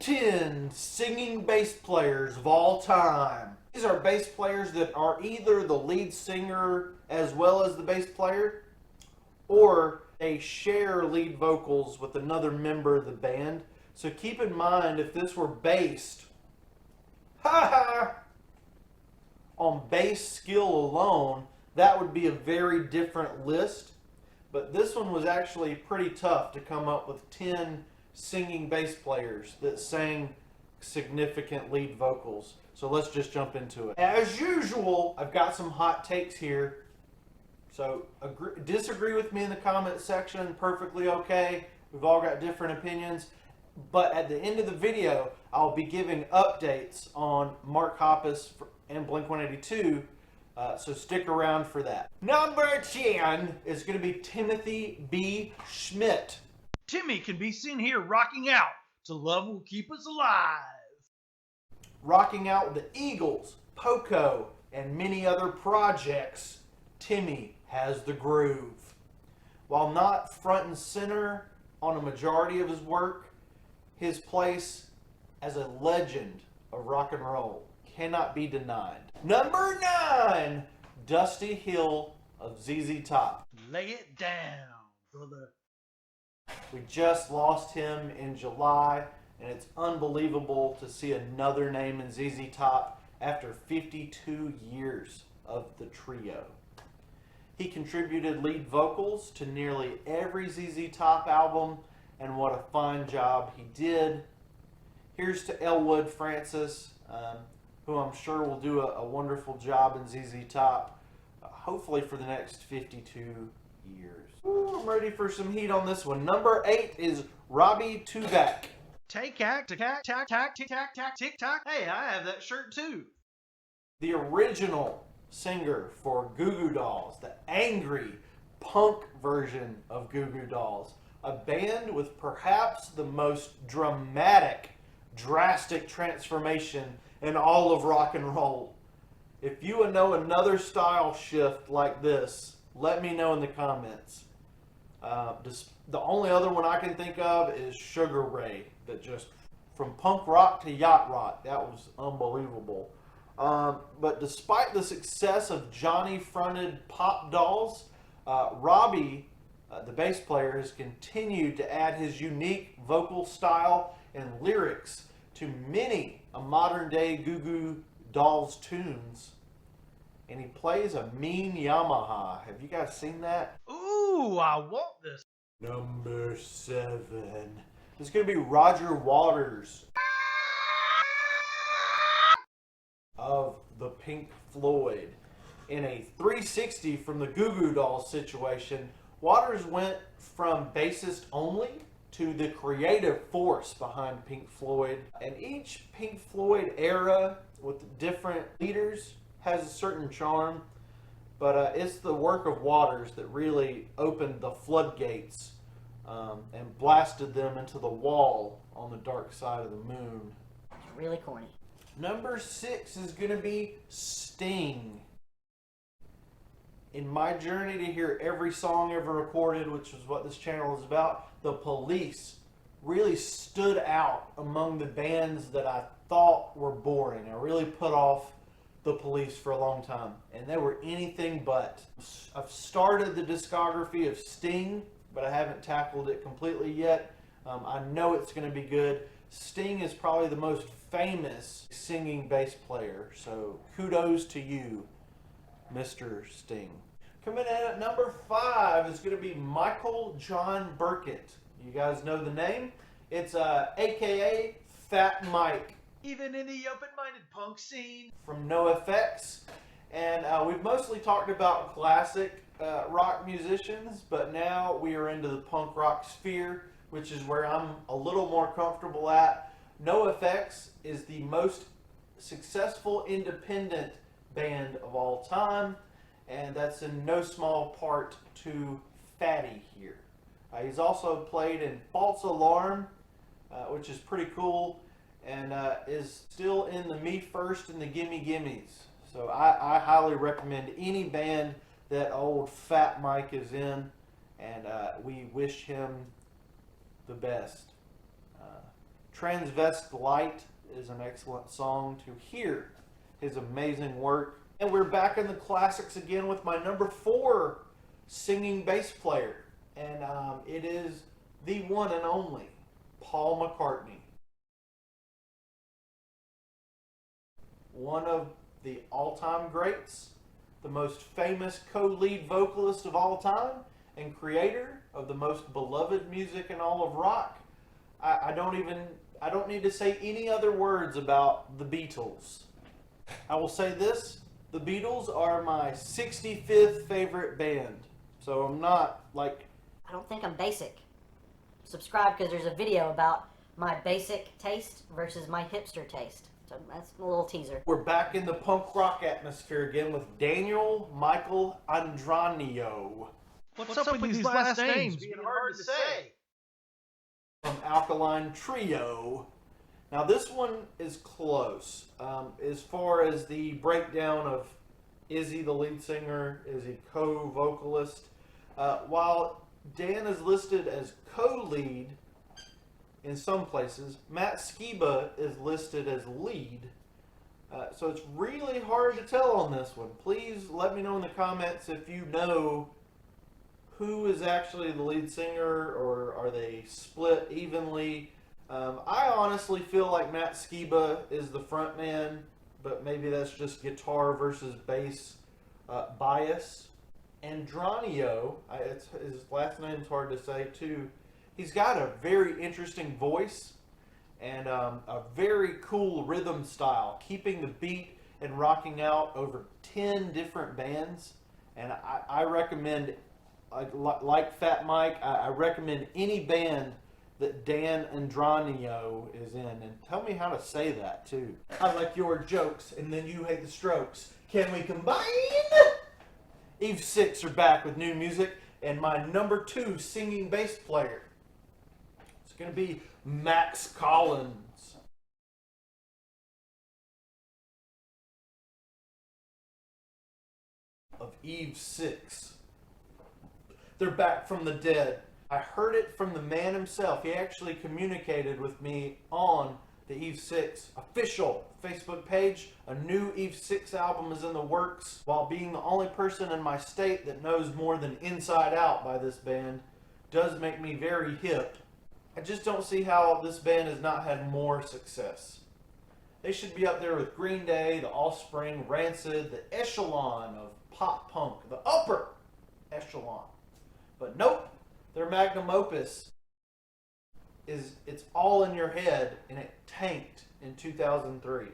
10 singing bass players of all time. These are bass players that are either the lead singer as well as the bass player, or they share lead vocals with another member of the band. So keep in mind, if this were based on bass skill alone, that would be a very different list. But this one was actually pretty tough to come up with 10 singing bass players that sang significant lead vocals. So let's just jump into it. As usual, I've got some hot takes here. So disagree with me in the comment section, perfectly okay. We've all got different opinions. But at the end of the video, I'll be giving updates on Mark Hoppus and Blink-182. So stick around for that. Number 10 is going to be Timothy B. Schmidt. Timmy can be seen here rocking out to Love Will Keep Us Alive. Rocking out with the Eagles, Poco, and many other projects, Timmy has the groove. While not front and center on a majority of his work, his place as a legend of rock and roll cannot be denied. Number 9, Dusty Hill of ZZ Top. Lay it down, brother. We just lost him in July, and it's unbelievable to see another name in ZZ Top after 52 years of the trio. He contributed lead vocals to nearly every ZZ Top album, and what a fine job he did. Here's to Elwood Francis, who I'm sure will do a wonderful job in ZZ Top, hopefully for the next 52 years. Ooh, I'm ready for some heat on this one. Number 8 is Robby Tuvak. Take tack, tack, tack, tack, tick tack, tack, tick tock. Hey, I have that shirt too. The original singer for Goo Goo Dolls, the angry punk version of Goo Goo Dolls. A band with perhaps the most dramatic, drastic transformation in all of rock and roll. If you know another style shift like this, let me know in the comments. The only other one I can think of is Sugar Ray, that just from punk rock to yacht rock, that was unbelievable. But despite the success of Johnny-fronted pop dolls, Robby, the bass player, has continued to add his unique vocal style and lyrics to many a modern-day Goo Goo Dolls tunes. And he plays a mean Yamaha. Have you guys seen that? Ooh, I want this. Number 7. It's going to be Roger Waters of the Pink Floyd. In a 360 from the Goo Goo Dolls situation, Waters went from bassist only to the creative force behind Pink Floyd. And each Pink Floyd era with different leaders has a certain charm, but it's the work of Waters that really opened the floodgates and blasted them into the wall on the dark side of the moon. It's really corny. Number 6 is going to be Sting. In my journey to hear every song ever recorded, which is what this channel is about, the Police really stood out among the bands that I thought were boring. I really put off the Police for a long time, and they were anything but. I've started the discography of Sting, but I haven't tackled it completely yet. I know it's going to be good. Sting is probably the most famous singing bass player, so kudos to you, Mr. Sting. Coming in at number 5 is going to be Michael John Burkett. You guys know the name? It's AKA Fat Mike. Even in the open-minded punk scene. From NoFX. And we've mostly talked about classic rock musicians, but now we are into the punk rock sphere, which is where I'm a little more comfortable at. NoFX is the most successful independent band of all time, and that's in no small part to Fatty here. He's also played in False Alarm, which is pretty cool, and is still in the Me First and the Gimme Gimmes. So I highly recommend any band that old Fat Mike is in, and we wish him the best. Transvestite is an excellent song to hear his amazing work. And we're back in the classics again with my number 4 singing bass player. And it is the one and only Paul McCartney. One of the all-time greats, the most famous co-lead vocalist of all time, and creator of the most beloved music in all of rock. I don't need to say any other words about the Beatles. I will say this, the Beatles are my 65th favorite band. So I'm not like... I don't think I'm basic. Subscribe because there's a video about my basic taste versus my hipster taste. So that's a little teaser. We're back in the punk rock atmosphere again with Daniel Michael Andranio. What's up with these last names being hard to say? From Alkaline Trio. Now this one is close. As far as the breakdown of is he the lead singer, is he co-vocalist? While Dan is listed as co-lead in some places, Matt Skiba is listed as lead. So it's really hard to tell on this one. Please let me know in the comments if you know who is actually the lead singer, or are they split evenly. I honestly feel like Matt Skiba is the front man, but maybe that's just guitar versus bass bias. Andranio, his last name's hard to say too. He's got a very interesting voice and a very cool rhythm style, keeping the beat and rocking out over 10 different bands. And I recommend, like Fat Mike, I recommend any band that Dan Andranio is in. And tell me how to say that too. I like your jokes and then you hate the Strokes. Can we combine? Eve 6 are back with new music, and my number 2 singing bass player, it's going to be Max Collins. Of Eve 6. They're back from the dead. I heard it from the man himself. He actually communicated with me on the Eve 6 official Facebook page. A new Eve 6 album is in the works. While being the only person in my state that knows more than Inside Out by this band does make me very hip, I just don't see how this band has not had more success. They should be up there with Green Day, The Offspring, Rancid, the echelon of pop punk, the upper echelon. But nope, their magnum opus it's all in your head, and it tanked in 2003.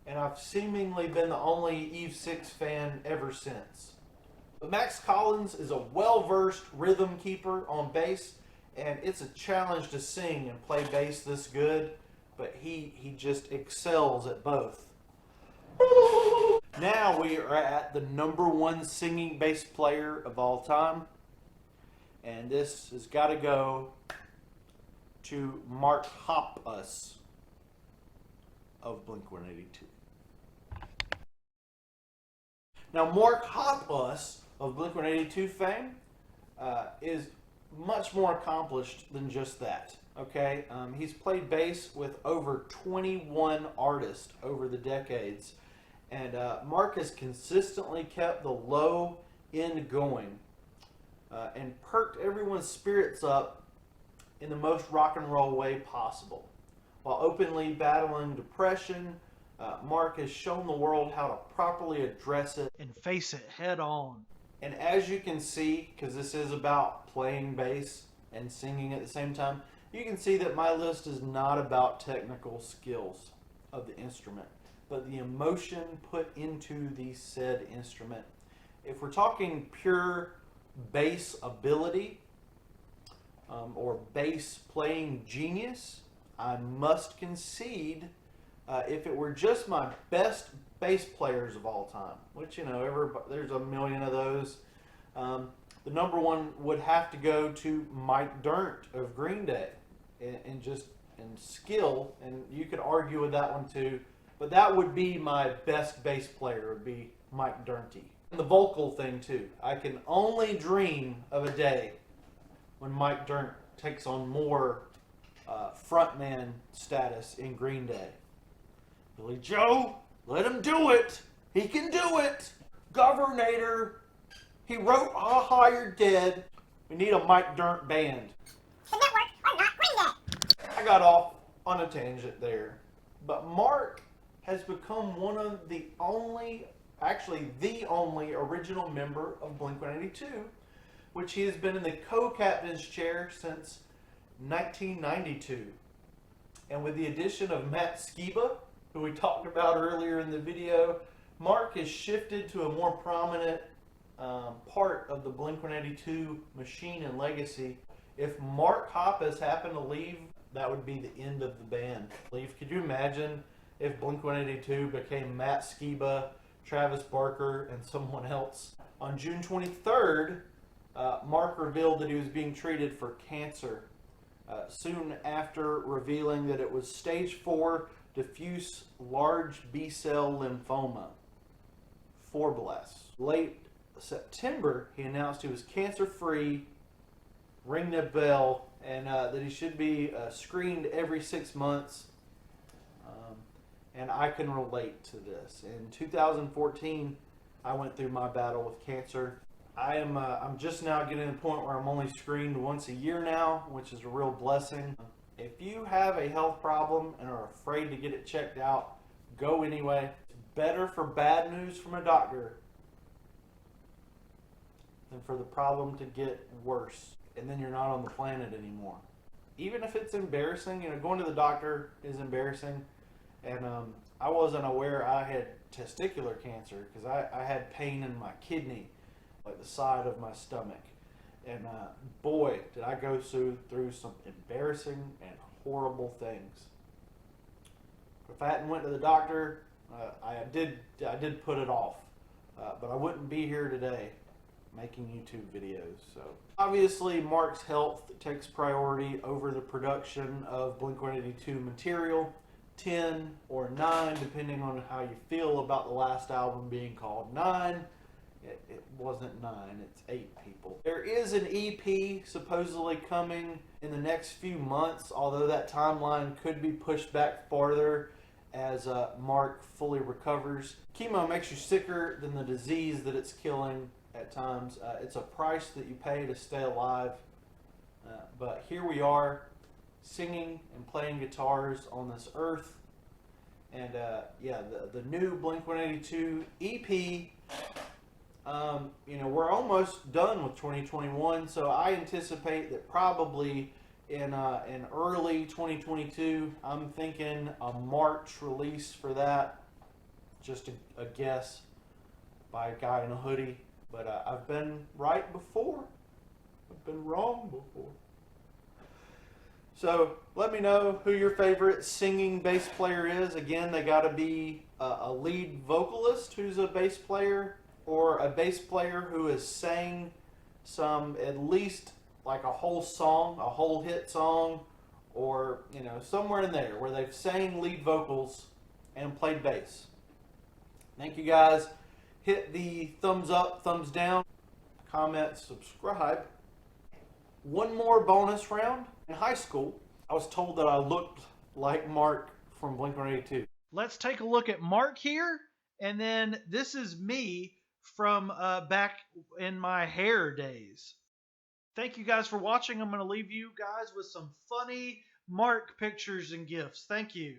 And I've seemingly been the only Eve 6 fan ever since. But Max Collins is a well-versed rhythm keeper on bass, and it's a challenge to sing and play bass this good, but he just excels at both. Now we are at the number 1 singing bass player of all time, and this has got to go to Mark Hoppus of Blink-182. Now, Mark Hoppus of Blink-182 fame is much more accomplished than just that. Okay, he's played bass with over 21 artists over the decades, and Mark has consistently kept the low end going and perked everyone's spirits up in the most rock and roll way possible. While openly battling depression, Mark has shown the world how to properly address it And face it head on. And as you can see, because this is about playing bass and singing at the same time, you can see that my list is not about technical skills of the instrument, but the emotion put into the said instrument. If we're talking pure bass ability or bass playing genius, I must concede if it were just my best bass players of all time, which, you know, there's a million of those, the number one would have to go to Mike Dirnt of Green Day, and just in skill, and you could argue with that one too, but that would be my best bass player, would be Mike Dirnt. And the vocal thing too, I can only dream of a day when Mike Dirnt takes on more frontman status in Green Day. Billy Joe, let him do it. He can do it. Governor. He wrote "Ah Ha You're Dead." We need a Mike Dirnt band. The network are not Green Day. I got off on a tangent there. But Mark has become one of the only, actually the only original member of Blink-182, which he has been in the co-captain's chair since 1992. And with the addition of Matt Skiba, who we talked about earlier in the video, Mark has shifted to a more prominent part of the Blink-182 machine and legacy. If Mark Hoppus happened to leave, that would be the end of the band. Could you imagine if Blink-182 became Matt Skiba, Travis Barker, and someone else? On June 23rd, Mark revealed that he was being treated for cancer, soon after revealing that it was stage 4 diffuse large B-cell lymphoma. Late September, he announced he was cancer-free, ring the bell, and that he should be screened every 6 months. And I can relate to this. In 2014, I went through my battle with cancer. I'm just now getting to the point where I'm only screened once a year now, which is a real blessing. If you have a health problem and are afraid to get it checked out, go anyway. It's better for bad news from a doctor than for the problem to get worse, and then you're not on the planet anymore. Even if it's embarrassing, going to the doctor is embarrassing. And I wasn't aware I had testicular cancer because I had pain in my kidney, like the side of my stomach. And boy, did I go through some embarrassing and horrible things. If I hadn't went to the doctor, I did put it off, but I wouldn't be here today making YouTube videos. So obviously, Mark's health takes priority over the production of Blink-182 material. 10 or 9, depending on how you feel about the last album being called 9. It wasn't 9, it's 8 people. There is an EP supposedly coming in the next few months, although that timeline could be pushed back farther as Mark fully recovers. Chemo makes you sicker than the disease that it's killing at times. It's a price that you pay to stay alive. But here we are, singing and playing guitars on this earth. And the new Blink-182 EP, we're almost done with 2021, so I anticipate that probably in early 2022, I'm thinking a March release for that. Just a guess by a guy in a hoodie, but I've been right before. I've been wrong before. So let me know who your favorite singing bass player is. Again, they got to be a lead vocalist who's a bass player, or a bass player who has sang at least like a whole song, a whole hit song, or somewhere in there where they've sang lead vocals and played bass. Thank you guys. Hit the thumbs up, thumbs down, comment, subscribe. One more bonus round. In high school, I was told that I looked like Mark from Blink-182. Let's take a look at Mark here, and then this is me from back in my hair days. Thank you guys for watching. I'm going to leave you guys with some funny Mark pictures and gifs. Thank you.